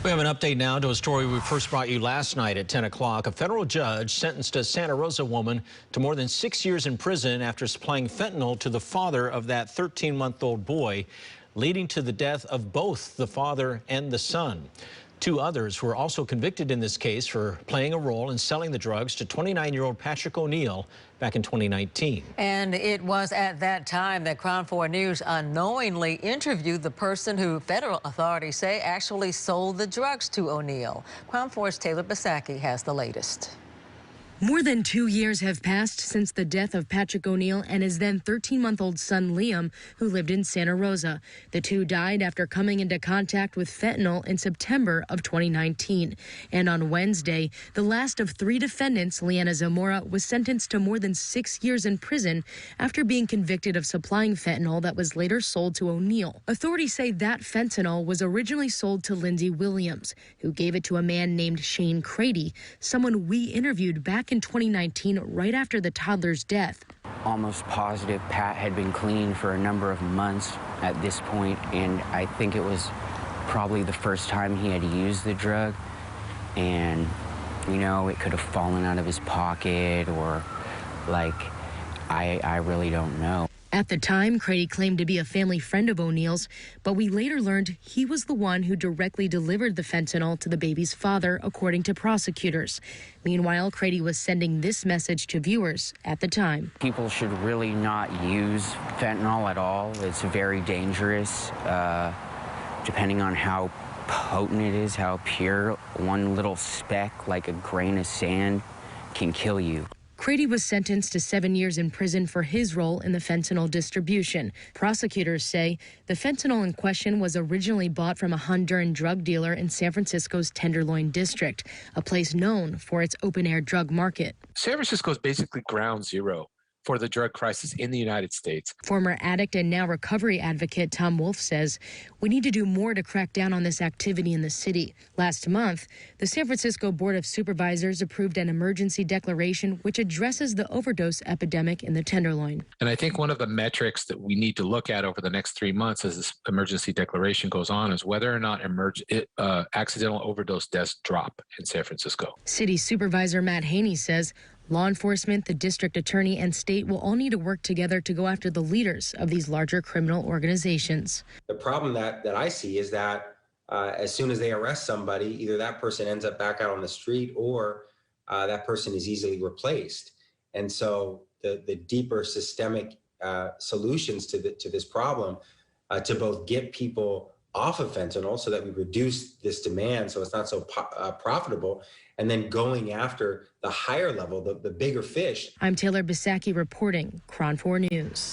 We have an update now to a story we first brought you last night at 10 o'clock. A federal judge sentenced a Santa Rosa woman to more than 6 years in prison after supplying fentanyl to the father of that 13-month-old boy, leading to the death of both the father and the son. Two others were also convicted in this case for playing a role in selling the drugs to 29-year-old Patrick O'Neill back in 2019. And it was at that time that KRON 4 News unknowingly interviewed the person who federal authorities say actually sold the drugs to O'Neill. KRON 4's Taylor Bisacki has the latest. More than 2 years have passed since the death of Patrick O'Neill and his then 13-month-old son, Liam, who lived in Santa Rosa. The two died after coming into contact with fentanyl in September of 2019. And on Wednesday, the last of three defendants, Liana Zamora, was sentenced to more than 6 years in prison after being convicted of supplying fentanyl that was later sold to O'Neill. Authorities say that fentanyl was originally sold to Lindsay Williams, who gave it to a man named Shane Crady, someone we interviewed back in 2019, right after the toddler's death. Almost positive Pat had been clean for a number of months at this point, and I think it was probably the first time he had used the drug, and you know, it could have fallen out of his pocket, or like, I really don't know. At the time, Crady claimed to be a family friend of O'Neill's, but we later learned he was the one who directly delivered the fentanyl to the baby's father, according to prosecutors. Meanwhile, Crady was sending this message to viewers at the time. People should really not use fentanyl at all. It's very dangerous, depending on how potent it is, how pure. One little speck, like a grain of sand, can kill you. Crady was sentenced to 7 years in prison for his role in the fentanyl distribution. Prosecutors say the fentanyl in question was originally bought from a Honduran drug dealer in San Francisco's Tenderloin district, a place known for its open-air drug market. San Francisco is basically ground zero for the drug crisis in the United States. Former addict and now recovery advocate Tom Wolf says we need to do more to crack down on this activity in the city. Last month, the San Francisco Board of Supervisors approved an emergency declaration which addresses the overdose epidemic in the Tenderloin. And I think one of the metrics that we need to look at over the next 3 months as this emergency declaration goes on is whether or not accidental overdose deaths drop in San Francisco. City Supervisor Matt Haney says law enforcement, the district attorney, and state will all need to work together to go after the leaders of these larger criminal organizations. The problem that I see is that as soon as they arrest somebody, either that person ends up back out on the street or that person is easily replaced. And so the deeper systemic solutions to this problem to both get people off of fentanyl so that we reduce this demand so it's not so profitable, and then going after the higher level, the bigger fish. I'm Taylor Bisacki reporting, KRON 4 News.